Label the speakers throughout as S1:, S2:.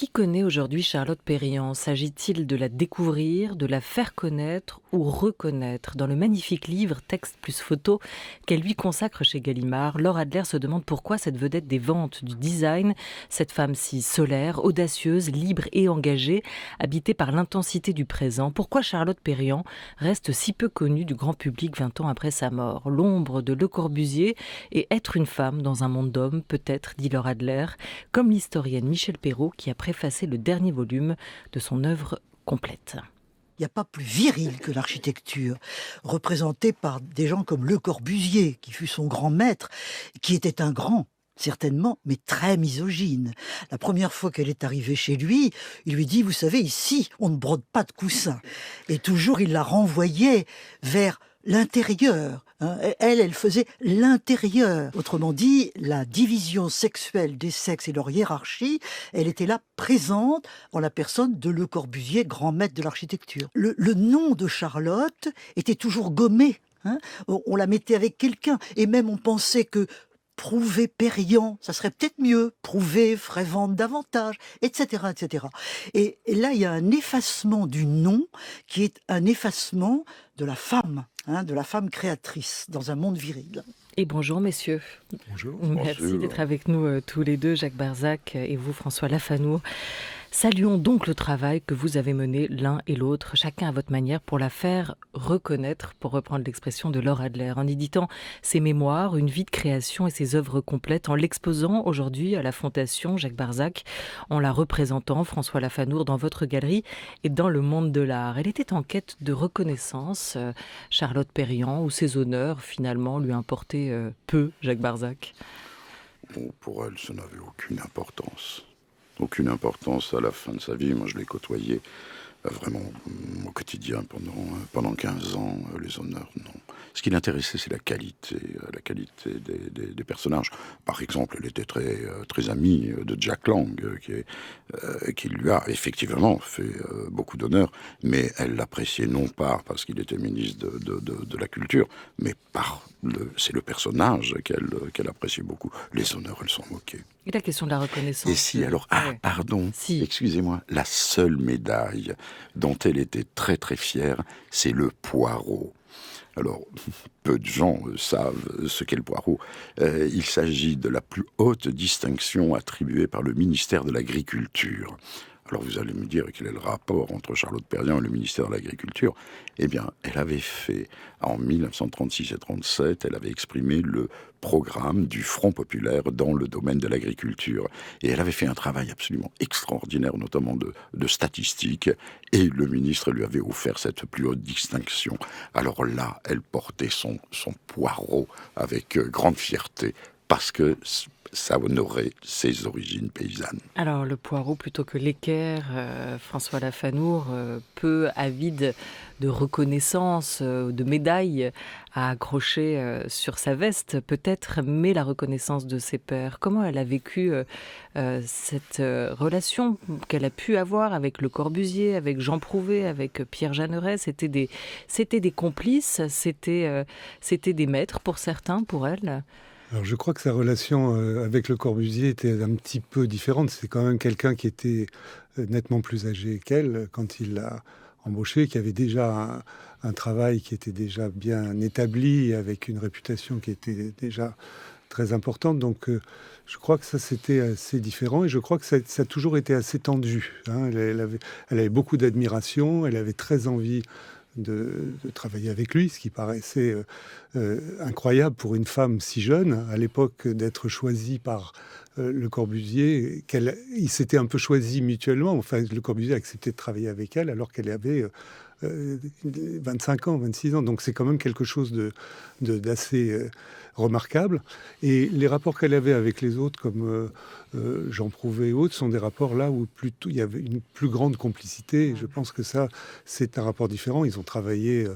S1: Qui connaît aujourd'hui Charlotte Perriand? S'agit-il de la découvrir, de la faire connaître ou reconnaître? Dans le magnifique livre Texte plus photo qu'elle lui consacre chez Gallimard, Laure Adler se demande pourquoi cette vedette des ventes, du design, cette femme si solaire, audacieuse, libre et engagée, habitée par l'intensité du présent, pourquoi Charlotte Perriand reste si peu connue du grand public 20 ans après sa mort? L'ombre de Le Corbusier et être une femme dans un monde d'hommes, peut-être, dit Laure Adler, comme l'historienne Michel Perrault qui a préfacé le dernier volume de son œuvre complète.
S2: Il n'y a pas plus viril que l'architecture, représentée par des gens comme Le Corbusier, qui fut son grand maître, qui était un grand, certainement, mais très misogyne. La première fois qu'elle est arrivée chez lui, il lui dit, vous savez, ici, on ne brode pas de coussins. Et toujours, il la renvoyait vers l'intérieur. Elle faisait l'intérieur. Autrement dit, la division sexuelle des sexes et leur hiérarchie, elle était là présente en la personne de Le Corbusier, grand maître de l'architecture. Le nom de Charlotte était toujours gommé. On la mettait avec quelqu'un. Et même on pensait que Prouvé Perriand, ça serait peut-être mieux. Prouvé ferait vendre davantage, etc., etc. Et là, il y a un effacement du nom qui est un effacement de la femme créatrice dans un monde viril.
S1: Et bonjour messieurs.
S3: Bonjour.
S1: Merci d'être avec nous tous les deux, Jacques Barzac et vous, François Lafanour. Saluons donc le travail que vous avez mené l'un et l'autre, chacun à votre manière, pour la faire reconnaître, pour reprendre l'expression de Laure Adler, en éditant ses mémoires, une vie de création et ses œuvres complètes, en l'exposant aujourd'hui à la Fondation Jacques Barzac, en la représentant, François Lafanour, dans votre galerie et dans le monde de l'art. Elle était en quête de reconnaissance, Charlotte Perriand, ou ses honneurs, finalement, lui importaient peu, Jacques Barzac.
S3: Bon, pour elle, ça n'avait aucune importance. Aucune importance à la fin de sa vie. Moi, je l'ai côtoyé vraiment au quotidien pendant 15 ans. Les honneurs, non. Ce qui l'intéressait, c'est la qualité des personnages. Par exemple, elle était très amie de Jack Lang, qui lui a effectivement fait beaucoup d'honneur, mais elle l'appréciait non pas parce qu'il était ministre de la Culture, mais c'est le personnage qu'elle appréciait beaucoup. Les honneurs, elle s'en moquait.
S1: Et la question de la reconnaissance.
S3: Et si, alors, pardon, excusez-moi, la seule médaille dont elle était très très fière, c'est le poireau. Alors, peu de gens savent ce qu'est le poireau. Il s'agit de la plus haute distinction attribuée par le ministère de l'Agriculture. Alors vous allez me dire quel est le rapport entre Charlotte Perriand et le ministère de l'Agriculture. Eh bien, elle avait fait, en 1936 et 37, elle avait exprimé le programme du Front populaire dans le domaine de l'agriculture. Et elle avait fait un travail absolument extraordinaire, notamment de statistiques, et le ministre lui avait offert cette plus haute distinction. Alors là, elle portait son poireau avec grande fierté, parce que ça honorait ses origines paysannes.
S1: Alors, le poireau plutôt que l'équerre, François Lafanour, peu avide de reconnaissance, de médailles à accrocher sur sa veste, peut-être, mais la reconnaissance de ses pairs. Comment elle a vécu cette relation qu'elle a pu avoir avec Le Corbusier, avec Jean Prouvé, avec Pierre Jeanneret? C'était des complices, c'était des maîtres pour certains, pour elle.
S4: Alors je crois que sa relation avec Le Corbusier était un petit peu différente. C'est quand même quelqu'un qui était nettement plus âgé qu'elle quand il l'a embauché, qui avait déjà un travail qui était déjà bien établi, avec une réputation qui était déjà très importante. Donc je crois que ça c'était assez différent et je crois que ça a toujours été assez tendu. Elle avait beaucoup d'admiration, elle avait très envie de travailler avec lui, ce qui paraissait incroyable pour une femme si jeune, à l'époque, d'être choisie par Le Corbusier. Il s'était un peu choisi mutuellement. Enfin, Le Corbusier a accepté de travailler avec elle alors qu'elle avait 25 ans, 26 ans. Donc c'est quand même quelque chose d'assez remarquable. Et les rapports qu'elle avait avec les autres, comme Jean Prouvé et autres, sont des rapports là où plutôt il y avait une plus grande complicité. Et je pense que ça, c'est un rapport différent. Ils ont travaillé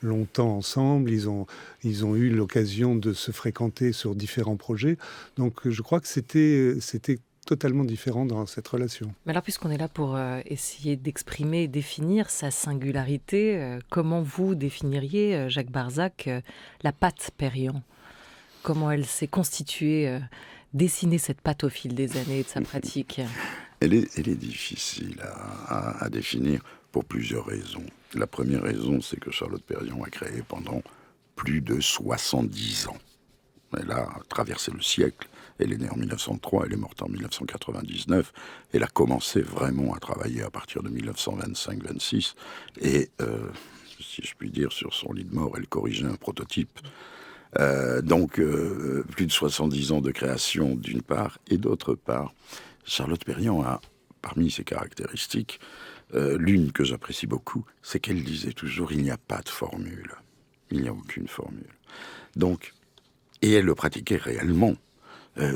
S4: longtemps ensemble. Ils ont eu l'occasion de se fréquenter sur différents projets. Donc je crois que c'était totalement différent dans cette relation.
S1: Mais alors, puisqu'on est là pour essayer d'exprimer et définir sa singularité, comment vous définiriez, Jacques Barzac, la patte Perriand? Comment elle s'est constituée, dessinée cette patte au fil des années et de sa pratique?
S3: Elle est difficile à définir pour plusieurs raisons. La première raison, c'est que Charlotte Perriand a créé pendant plus de 70 ans. Elle a traversé le siècle. Elle est née en 1903, elle est morte en 1999. Elle a commencé vraiment à travailler à partir de 1925-26. Et, si je puis dire, sur son lit de mort, elle corrigeait un prototype. Donc, plus de 70 ans de création, d'une part. Et d'autre part, Charlotte Perriand a, parmi ses caractéristiques, l'une que j'apprécie beaucoup, c'est qu'elle disait toujours « il n'y a pas de formule ». Il n'y a aucune formule. Donc, et elle le pratiquait réellement.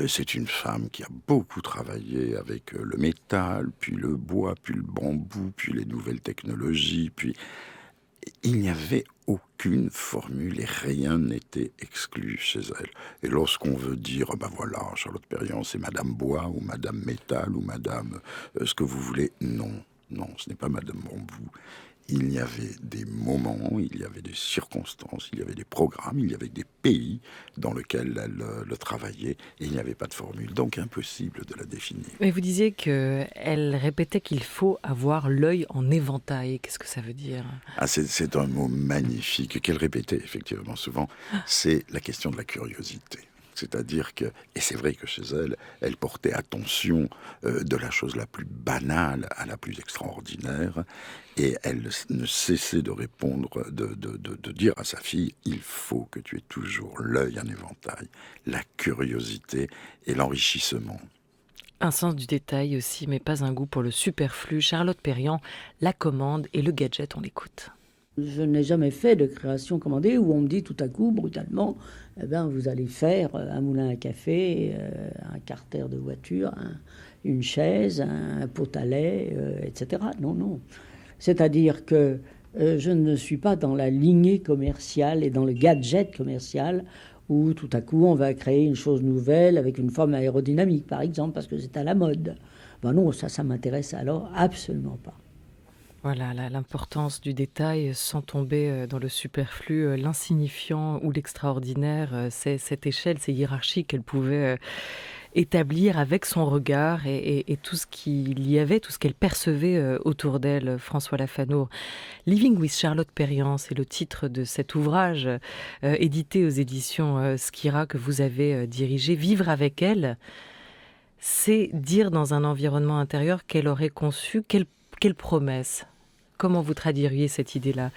S3: C'est une femme qui a beaucoup travaillé avec le métal, puis le bois, puis le bambou, puis les nouvelles technologies, puis il n'y avait aucune formule et rien n'était exclu chez elle. Et lorsqu'on veut dire, ben voilà, Charlotte Perriand, c'est Madame Bois, ou Madame Métal, ou Madame ce que vous voulez, non, ce n'est pas Madame Bambou. Il y avait des moments, il y avait des circonstances, il y avait des programmes, il y avait des pays dans lesquels elle travaillait, et il n'y avait pas de formule, donc impossible de la définir.
S1: Mais vous disiez qu'elle répétait qu'il faut avoir l'œil en éventail. Qu'est-ce que ça veut dire ?
S3: C'est un mot magnifique qu'elle répétait effectivement souvent, c'est la question de la curiosité. C'est-à-dire que, et c'est vrai que chez elle, elle portait attention de la chose la plus banale à la plus extraordinaire, et elle ne cessait de répondre, de dire à sa fille, il faut que tu aies toujours l'œil en éventail, la curiosité et l'enrichissement.
S1: Un sens du détail aussi, mais pas un goût pour le superflu. Charlotte Perriand, la commande et le gadget, on l'écoute.
S5: Je n'ai jamais fait de création commandée où on me dit tout à coup, brutalement, eh ben, vous allez faire un moulin à café, un carter de voiture, une chaise, un pot à lait, etc. Non. C'est-à-dire que je ne suis pas dans la lignée commerciale et dans le gadget commercial où tout à coup on va créer une chose nouvelle avec une forme aérodynamique, par exemple, parce que c'est à la mode. Ben non, ça m'intéresse alors absolument pas.
S1: Voilà, l'importance du détail sans tomber dans le superflu, l'insignifiant ou l'extraordinaire, c'est cette échelle, ces hiérarchies qu'elle pouvait établir avec son regard et tout ce qu'il y avait, tout ce qu'elle percevait autour d'elle, François Lafanour. Living with Charlotte Perriand, c'est le titre de cet ouvrage édité aux éditions Skira que vous avez dirigé. Vivre avec elle, c'est dire dans un environnement intérieur qu'elle aurait conçu, quelle promesse ? Comment vous traduiriez cette idée-là ?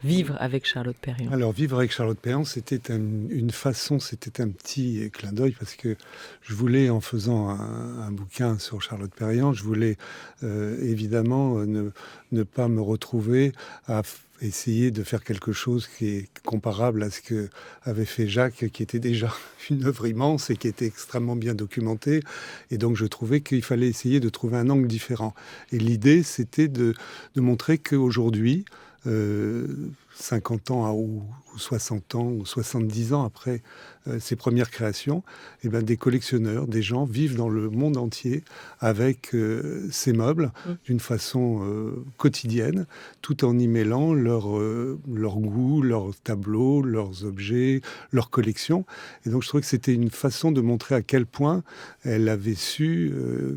S1: Vivre avec Charlotte Perriand.
S4: Alors, vivre avec Charlotte Perriand, c'était une façon, c'était un petit clin d'œil, parce que je voulais, en faisant un bouquin sur Charlotte Perriand, je voulais évidemment ne pas me retrouver à essayer de faire quelque chose qui est comparable à ce que avait fait Jacques, qui était déjà une œuvre immense et qui était extrêmement bien documentée. Et donc, je trouvais qu'il fallait essayer de trouver un angle différent. Et l'idée, c'était de montrer qu'aujourd'hui, 50 ans ou 60 ans ou 70 ans après ses premières créations, et ben des collectionneurs, des gens vivent dans le monde entier avec ces meubles d'une façon quotidienne, tout en y mêlant leur goût, leurs tableaux, leurs objets, leurs collections. Et donc je trouvais que c'était une façon de montrer à quel point elle avait su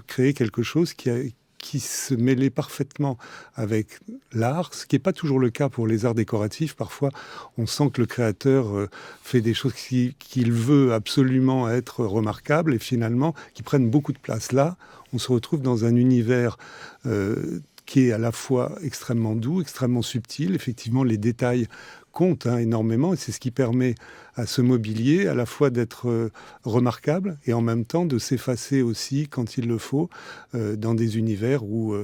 S4: créer quelque chose qui se mêlait parfaitement avec l'art, ce qui n'est pas toujours le cas pour les arts décoratifs. Parfois, on sent que le créateur fait des choses qu'il veut absolument être remarquables et finalement qui prennent beaucoup de place. Là, on se retrouve dans un univers qui est à la fois extrêmement doux, extrêmement subtil. Effectivement, les détails compte énormément, et c'est ce qui permet à ce mobilier à la fois d'être remarquable et en même temps de s'effacer aussi quand il le faut dans des univers où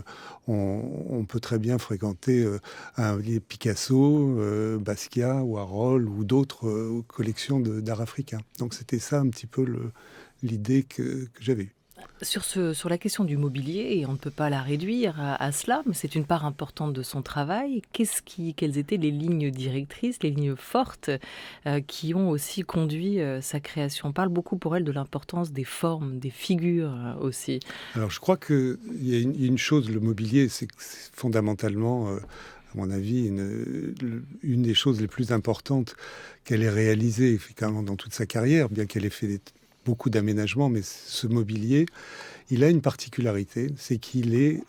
S4: on peut très bien fréquenter un Picasso, Basquiat, Warhol ou d'autres collections d'art africain. Donc c'était ça un petit peu l'idée que j'avais eue.
S1: Sur la question du mobilier, et on ne peut pas la réduire à cela, mais c'est une part importante de son travail. Quelles étaient les lignes directrices, les lignes fortes qui ont aussi conduit sa création ? On parle beaucoup pour elle de l'importance des formes, des figures aussi.
S4: Alors je crois qu'il y a une chose, le mobilier, c'est fondamentalement... à mon avis, une des choses les plus importantes qu'elle ait réalisées effectivement dans toute sa carrière, bien qu'elle ait fait beaucoup d'aménagements, mais ce mobilier, il a une particularité, c'est qu'il est,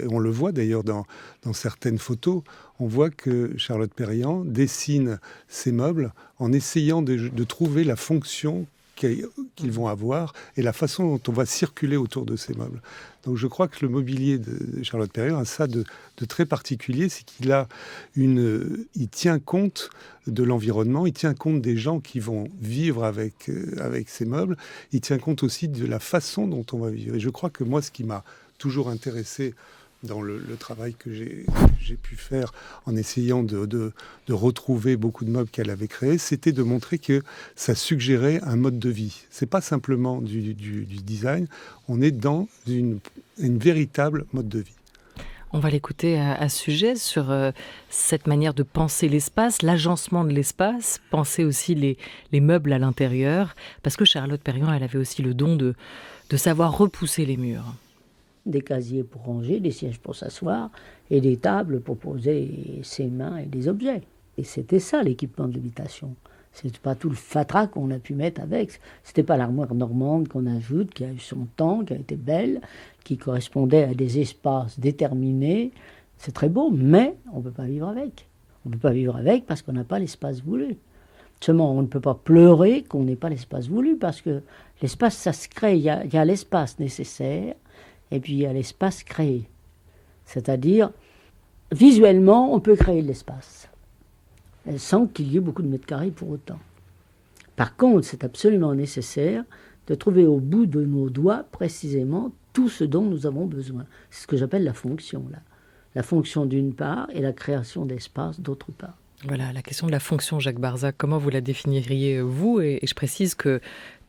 S4: on le voit d'ailleurs dans certaines photos, on voit que Charlotte Perriand dessine ses meubles en essayant de trouver la fonction qu'ils vont avoir et la façon dont on va circuler autour de ces meubles. Donc je crois que le mobilier de Charlotte Perriand a ça de très particulier, c'est il tient compte de l'environnement, il tient compte des gens qui vont vivre avec ces meubles, il tient compte aussi de la façon dont on va vivre. Et je crois que moi, ce qui m'a toujours intéressé dans le travail que j'ai pu faire en essayant de retrouver beaucoup de meubles qu'elle avait créés, c'était de montrer que ça suggérait un mode de vie. C'est pas simplement du design, on est dans une véritable mode de vie.
S1: On va l'écouter à ce sujet sur cette manière de penser l'espace, l'agencement de l'espace, penser aussi les meubles à l'intérieur, parce que Charlotte Perriand, elle avait aussi le don de savoir repousser les murs.
S5: Des casiers pour ranger, des sièges pour s'asseoir et des tables pour poser ses mains et des objets. Et c'était ça l'équipement de l'habitation. C'était pas tout le fatras qu'on a pu mettre avec. C'était pas l'armoire normande qu'on ajoute, qui a eu son temps, qui a été belle, qui correspondait à des espaces déterminés. C'est très beau, mais on peut pas vivre avec. On peut pas vivre avec parce qu'on n'a pas l'espace voulu. Seulement, on ne peut pas pleurer qu'on n'ait pas l'espace voulu, parce que l'espace, ça se crée. Il y a l'espace nécessaire, et puis il y a l'espace créé. C'est-à-dire, visuellement, on peut créer de l'espace, sans qu'il y ait beaucoup de mètres carrés pour autant. Par contre, c'est absolument nécessaire de trouver au bout de nos doigts, précisément, tout ce dont nous avons besoin. C'est ce que j'appelle la fonction, là. La fonction d'une part et la création d'espace d'autre part.
S1: Voilà, la question de la fonction, Jacques Barzac, comment vous la définiriez, vous ? Et je précise que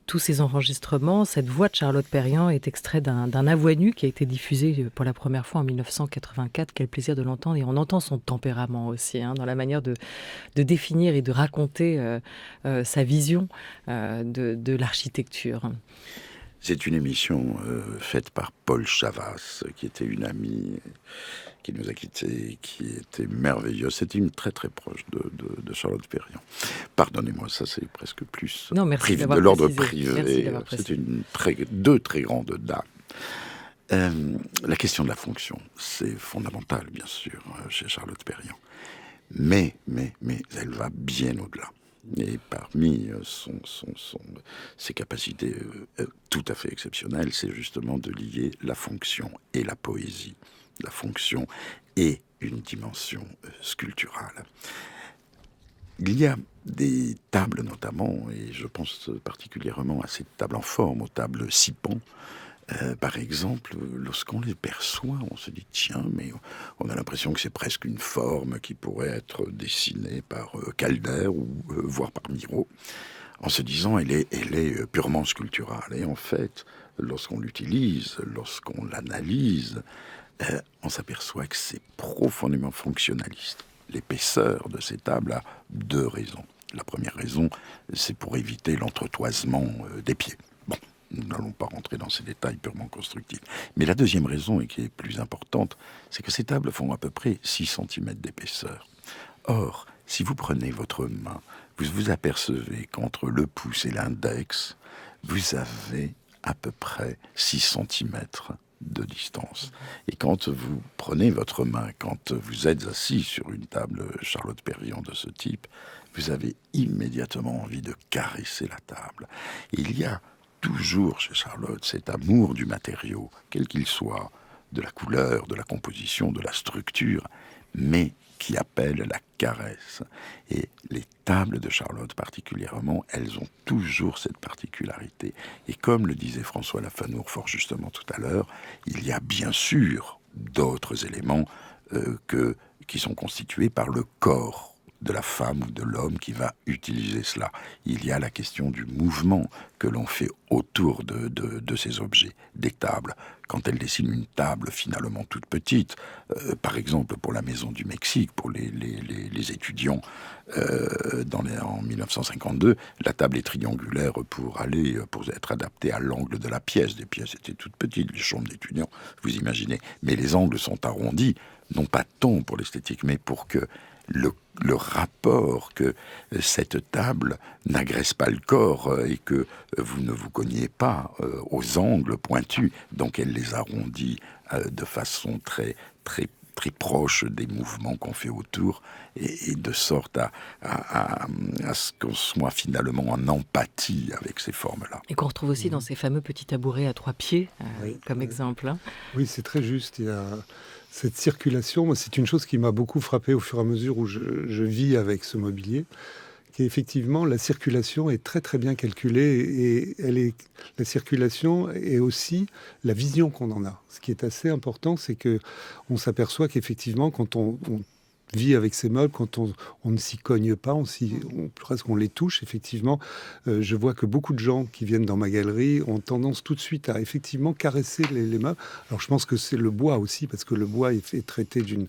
S1: tous ces enregistrements, cette voix de Charlotte Perriand est extrait d'un À voix nue qui a été diffusé pour la première fois en 1984. Quel plaisir de l'entendre. Et on entend son tempérament aussi, dans la manière de définir et de raconter sa vision de l'architecture.
S3: C'est une émission faite par Paul Chavas, qui était une amie qui nous a quittés, qui était merveilleuse. C'était une très très proche de Charlotte Perriand. Pardonnez-moi, ça c'est presque plus de l'ordre privé. C'est deux très grandes dames. La question de la fonction, c'est fondamental, bien sûr, chez Charlotte Perriand. Mais elle va bien au-delà. Et parmi ses capacités tout à fait exceptionnelles, c'est justement de lier la fonction et la poésie, la fonction et une dimension sculpturale. Il y a des tables notamment, et je pense particulièrement à ces tables en forme, aux tables Sipan. Par exemple, lorsqu'on les perçoit, on se dit tiens, mais on a l'impression que c'est presque une forme qui pourrait être dessinée par Calder ou voire par Miro, en se disant elle est purement sculpturale. Et en fait, lorsqu'on l'utilise, lorsqu'on l'analyse, on s'aperçoit que c'est profondément fonctionnaliste. L'épaisseur de ces tables a deux raisons. La première raison, c'est pour éviter l'entretoisement des pieds. Bon. Nous n'allons pas rentrer dans ces détails purement constructifs. Mais la deuxième raison, et qui est plus importante, c'est que ces tables font à peu près 6 cm d'épaisseur. Or, si vous prenez votre main, vous vous apercevez qu'entre le pouce et l'index, vous avez à peu près 6 cm de distance. Et quand vous prenez votre main, quand vous êtes assis sur une table Charlotte Perriand de ce type, vous avez immédiatement envie de caresser la table. Il y a toujours chez Charlotte cet amour du matériau, quel qu'il soit, de la couleur, de la composition, de la structure, mais qui appelle la caresse. Et les tables de Charlotte particulièrement, elles ont toujours cette particularité. Et comme le disait François Lafanour fort justement tout à l'heure, il y a bien sûr d'autres éléments qui sont constitués par le corps de la femme ou de l'homme qui va utiliser cela. Il y a la question du mouvement que l'on fait autour de ces objets, des tables. Quand elle dessine une table finalement toute petite, par exemple pour la Maison du Mexique, pour les étudiants en 1952, la table est triangulaire pour être adaptée à l'angle de la pièce. Les pièces étaient toutes petites, les chambres d'étudiants, vous imaginez. Mais les angles sont arrondis, non pas tant pour l'esthétique, mais pour que le rapport que cette table n'agresse pas le corps et que vous ne vous cognez pas aux angles pointus, donc elle les arrondit de façon très, très, très proche des mouvements qu'on fait autour et de sorte à ce qu'on soit finalement en empathie avec ces formes-là.
S1: Et qu'on retrouve aussi dans ces fameux petits tabourets à 3 pieds, comme exemple. Hein.
S4: Oui, c'est très juste. Il y a cette circulation, moi, c'est une chose qui m'a beaucoup frappé au fur et à mesure où je vis avec ce mobilier, qui est effectivement, la circulation est très très bien calculée et la circulation est aussi la vision qu'on en a. Ce qui est assez important, c'est que on s'aperçoit qu'effectivement, quand on vit avec ces meubles, quand on ne s'y cogne pas, presque on les touche, effectivement. Je vois que beaucoup de gens qui viennent dans ma galerie ont tendance tout de suite à effectivement caresser les meubles. Alors je pense que c'est le bois aussi, parce que le bois est traité d'une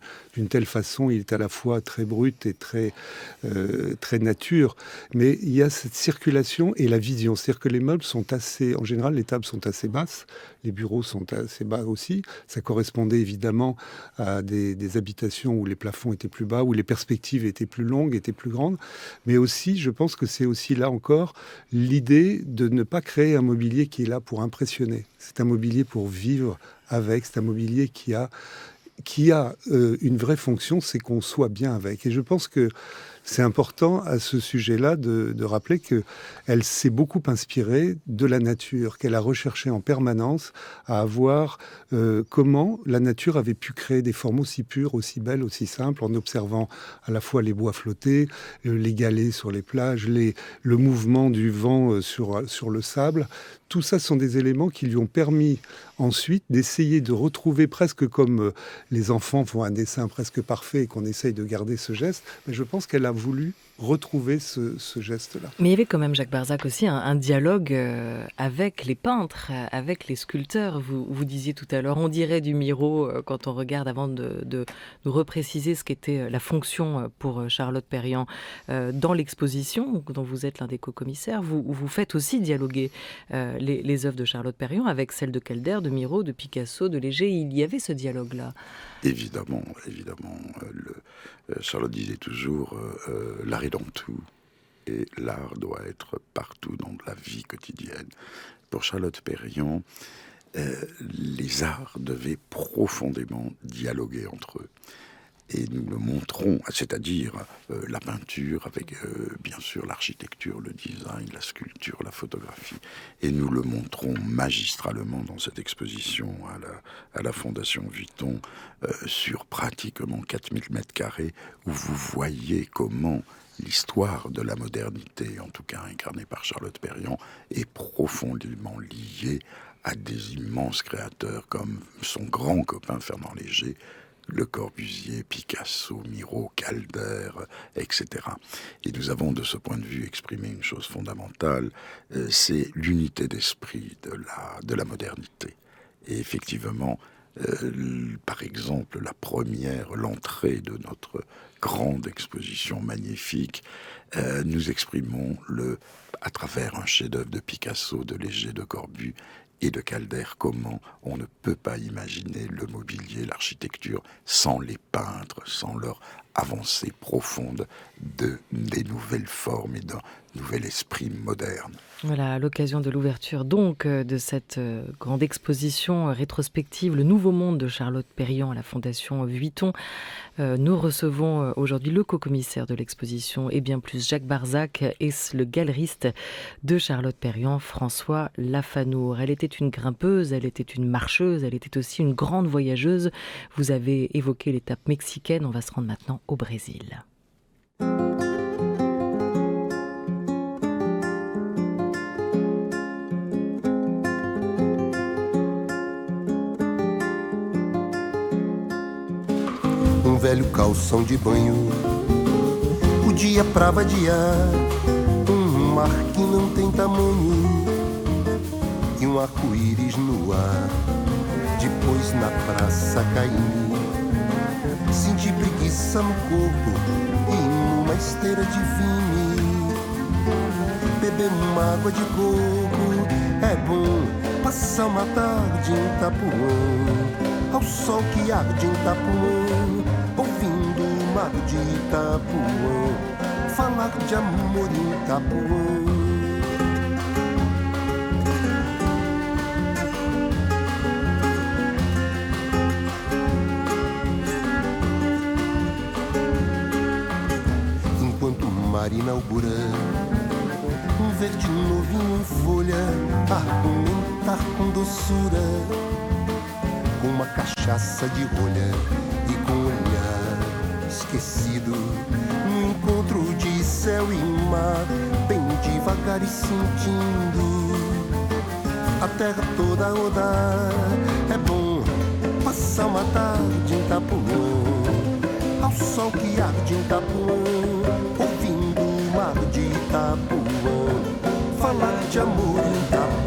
S4: telle façon, il est à la fois très brut et très nature, mais il y a cette circulation et la vision. C'est-à-dire que les meubles sont en général, les tables sont assez basses, les bureaux sont assez bas aussi. Ça correspondait évidemment à des habitations où les plafonds étaient plus bas, où les perspectives étaient plus longues, étaient plus grandes. Mais aussi, je pense que c'est aussi là encore l'idée de ne pas créer un mobilier qui est là pour impressionner. C'est un mobilier pour vivre avec, c'est un mobilier qui a une vraie fonction, c'est qu'on soit bien avec. Et je pense que c'est important à ce sujet-là de rappeler qu'elle s'est beaucoup inspirée de la nature, qu'elle a recherché en permanence à voir comment la nature avait pu créer des formes aussi pures, aussi belles, aussi simples, en observant à la fois les bois flottés, les galets sur les plages, le mouvement du vent sur le sable. Tout ça sont des éléments qui lui ont permis ensuite d'essayer de retrouver, presque comme les enfants font un dessin presque parfait et qu'on essaye de garder ce geste, mais je pense qu'elle a voulu retrouver ce geste-là.
S1: Mais il y avait quand même, Jacques Barzac, aussi un dialogue avec les peintres, avec les sculpteurs. Vous disiez tout à l'heure, on dirait du Miro quand on regarde, avant de repréciser ce qu'était la fonction pour Charlotte Perriand dans l'exposition, dont vous êtes l'un des co-commissaires. Vous faites aussi dialoguer les œuvres de Charlotte Perriand avec celles de Calder, de Miro, de Picasso, de Léger. Il y avait ce dialogue-là.
S3: Évidemment. Charlotte disait toujours l'art est dans tout et l'art doit être partout dans la vie quotidienne. Pour Charlotte Perriand, les arts devaient profondément dialoguer entre eux. Et nous le montrons, c'est-à-dire la peinture avec bien sûr l'architecture, le design, la sculpture, la photographie. Et nous le montrons magistralement dans cette exposition à la Fondation Vuitton sur pratiquement 4000 mètres carrés, où vous voyez comment l'histoire de la modernité, en tout cas incarnée par Charlotte Perriand, est profondément liée à des immenses créateurs comme son grand copain Fernand Léger, Le Corbusier, Picasso, Miro, Calder, etc. Et nous avons de ce point de vue exprimé une chose fondamentale, c'est l'unité d'esprit de la modernité. Et effectivement, par exemple, l'entrée de notre grande exposition magnifique, nous exprimons à travers un chef-d'œuvre de Picasso, de Léger, de Corbu et de Calder, comment on ne peut pas imaginer le mobilier, l'architecture, sans les peintres, sans leur avancée profonde des nouvelles formes et d'un nouvel esprit moderne.
S1: Voilà, à l'occasion de l'ouverture donc de cette grande exposition rétrospective, Le Nouveau Monde de Charlotte Perriand à la Fondation Vuitton, nous recevons aujourd'hui le co-commissaire de l'exposition et bien plus, Jacques Barzac, et le galeriste de Charlotte Perriand, François Lafanour. Elle était une grimpeuse, elle était une marcheuse, elle était aussi une grande voyageuse. Vous avez évoqué l'étape mexicaine, on va se rendre maintenant au Brésil.
S6: Velho calção de banho, o dia pra vadiar, mar que não tem tamanho e arco-íris no ar. Depois na praça caí, senti preguiça no corpo e numa esteira de vinho beber uma água de coco é bom. Passar uma tarde em Itapuã, ao sol que arde em Itapuã, ouvindo mar de Itapuã, falar de amor em Itapuã. Enquanto o mar inaugura um verde novinho em folha, argumentar com doçura, com uma cachaça de rolha e com um olhar esquecido, no encontro de céu e mar, bem devagar e sentindo a terra toda a rodar. É bom passar uma tarde em Itapuã, ao sol que arde em Itapuã, ouvindo o mar de Itapuã, falar de amor em Itapuã.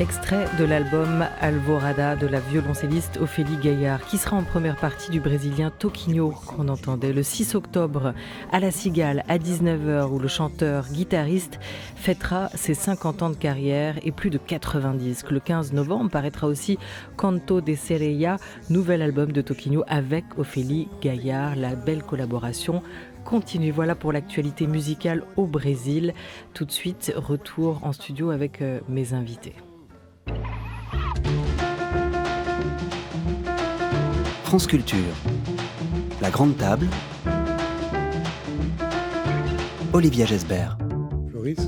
S1: Extrait de l'album Alvorada de la violoncelliste Ophélie Gaillard, qui sera en première partie du brésilien Toquinho, qu'on entendait le 6 octobre à La Cigale à 19h, où le chanteur-guitariste fêtera ses 50 ans de carrière et plus de 80 disques. Le 15 novembre paraîtra aussi Canto de Sereia, nouvel album de Toquinho avec Ophélie Gaillard, la belle collaboration continue. Voilà pour l'actualité musicale au Brésil. Tout de suite, retour en studio avec mes invités.
S7: France Culture, la grande table, Olivia Gesbert.
S4: Floris ?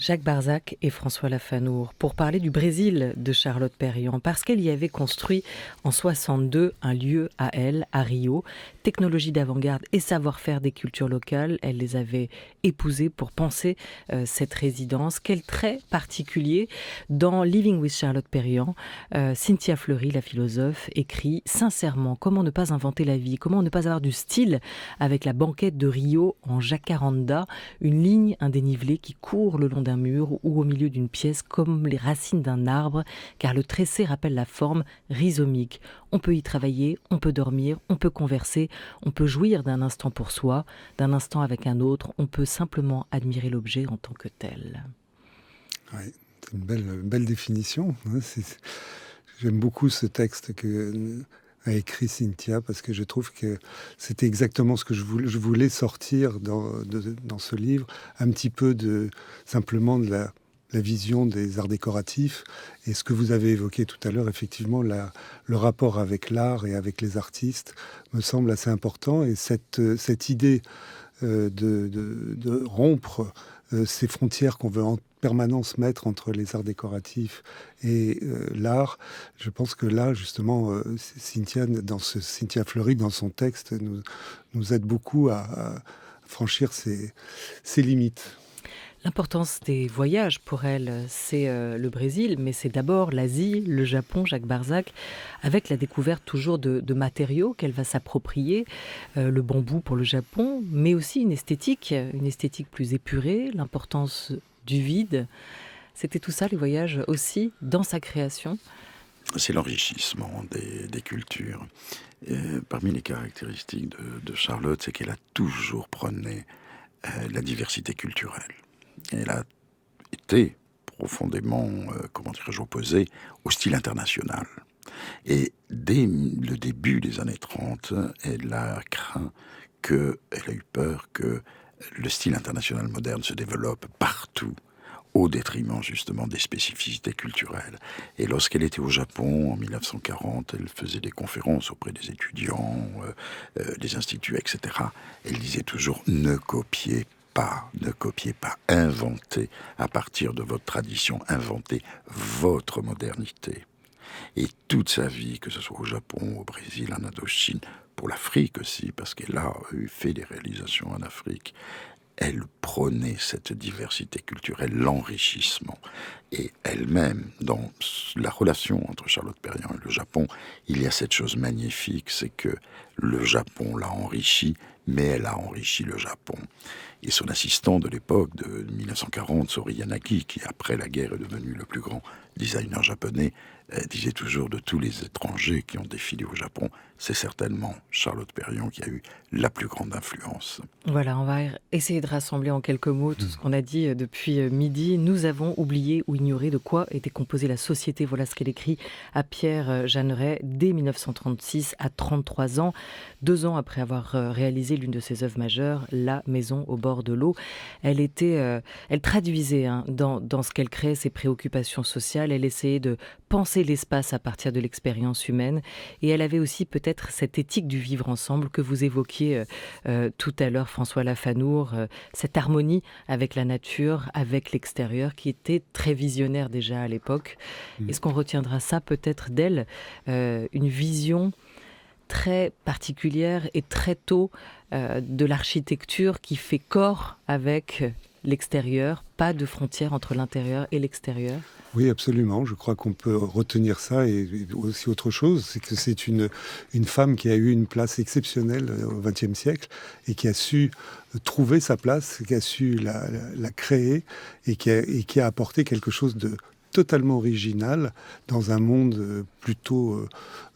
S1: Jacques Barzac et François Lafanour pour parler du Brésil de Charlotte Perriand, parce qu'elle y avait construit en 62 un lieu à elle, à Rio, technologie d'avant-garde et savoir-faire des cultures locales. Elle les avait épousés pour penser cette résidence. Quel trait particulier dans Living with Charlotte Perriand, Cynthia Fleury, la philosophe, écrit sincèrement comment ne pas inventer la vie, comment ne pas avoir du style avec la banquette de Rio en jacaranda, une ligne, un dénivelé qui court le long d'un mur ou au milieu d'une pièce comme les racines d'un arbre, car le tressé rappelle la forme rhizomique. On peut y travailler, on peut dormir, on peut converser, on peut jouir d'un instant pour soi, d'un instant avec un autre, on peut simplement admirer l'objet en tant que tel.
S4: Oui, c'est une belle définition. J'aime beaucoup ce texte a écrit Cynthia, parce que je trouve que c'était exactement ce que je voulais sortir dans ce livre, un petit peu simplement de la vision des arts décoratifs, et ce que vous avez évoqué tout à l'heure, effectivement, le rapport avec l'art et avec les artistes me semble assez important, et cette idée de rompre ces frontières qu'on veut en permanence mettre entre les arts décoratifs et l'art, je pense que là, justement, Cynthia Fleury, dans son texte, nous aide beaucoup à franchir ces limites.
S1: L'importance des voyages pour elle, c'est le Brésil, mais c'est d'abord l'Asie, le Japon, Jacques Barzac, avec la découverte toujours de matériaux qu'elle va s'approprier, le bambou pour le Japon, mais aussi une esthétique plus épurée, l'importance du vide. C'était tout ça, les voyages aussi, dans sa création.
S3: C'est l'enrichissement des cultures. Parmi les caractéristiques de Charlotte, c'est qu'elle a toujours prôné la diversité culturelle. Elle a été profondément, opposée au style international. Et dès le début des années 30, elle a eu peur que le style international moderne se développe partout, au détriment justement des spécificités culturelles. Et lorsqu'elle était au Japon, en 1940, elle faisait des conférences auprès des étudiants, des instituts, etc. Elle disait toujours « ne copiez pas, inventez à partir de votre tradition, inventez votre modernité ». Et toute sa vie, que ce soit au Japon, au Brésil, en Indochine, pour l'Afrique aussi, parce qu'elle a fait des réalisations en Afrique, elle prônait cette diversité culturelle, l'enrichissement. Et elle-même, dans la relation entre Charlotte Perriand et le Japon, il y a cette chose magnifique, c'est que le Japon l'a enrichi, mais elle a enrichi le Japon. Et son assistant de l'époque, de 1940, Sori Yanagi, qui après la guerre est devenu le plus grand designer japonais, disait toujours de tous les étrangers qui ont défilé au Japon, c'est certainement Charlotte Perriand qui a eu la plus grande influence.
S1: Voilà, on va essayer de rassembler en quelques mots tout ce qu'on a dit depuis midi. Nous avons oublié ou ignoré de quoi était composée la société. Voilà ce qu'elle écrit à Pierre Jeanneret dès 1936, à 33 ans, 2 ans après avoir réalisé l'une de ses œuvres majeures, La maison au bord de l'eau. Elle traduisait dans ce qu'elle créait ses préoccupations sociales. Elle essayait de penser l'espace à partir de l'expérience humaine. Et elle avait aussi peut-être cette éthique du vivre ensemble que vous évoquiez tout à l'heure, François Lafanour, cette harmonie avec la nature, avec l'extérieur, qui était très visionnaire déjà à l'époque. Est-ce qu'on retiendra ça peut-être d'elle, une vision très particulière et très tôt de l'architecture qui fait corps avec l'extérieur, pas de frontière entre l'intérieur et l'extérieur?
S4: Oui, absolument. Je crois qu'on peut retenir ça et aussi autre chose, c'est que c'est une femme qui a eu une place exceptionnelle au XXe siècle et qui a su trouver sa place, qui a su la créer et qui a apporté quelque chose de totalement original dans un monde plutôt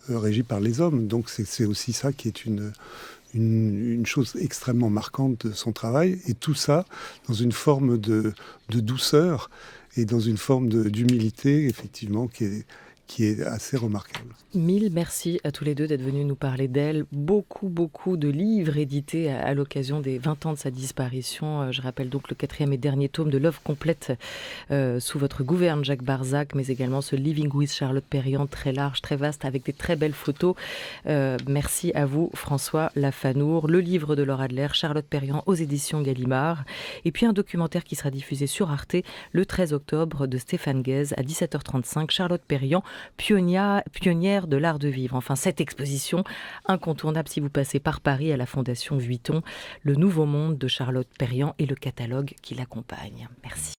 S4: régi par les hommes. Donc c'est aussi ça qui est une chose extrêmement marquante de son travail, et tout ça dans une forme de douceur et dans une forme d'humilité, effectivement, qui est assez remarquable.
S1: Mille merci à tous les deux d'être venus nous parler d'elle. Beaucoup de livres édités à l'occasion des 20 ans de sa disparition. Je rappelle donc le 4e et dernier tome de l'œuvre complète sous votre gouverne, Jacques Barzac, mais également ce Living with Charlotte Perriand, très large, très vaste, avec des très belles photos. Merci à vous, François Lafanour. Le livre de Laure Adler, Charlotte Perriand, aux éditions Gallimard. Et puis un documentaire qui sera diffusé sur Arte le 13 octobre de Stéphane Guez à 17h35, Charlotte Perriand, pionnière de l'art de vivre. Enfin, cette exposition incontournable si vous passez par Paris à la Fondation Vuitton, le nouveau monde de Charlotte Perriand et le catalogue qui l'accompagne. Merci.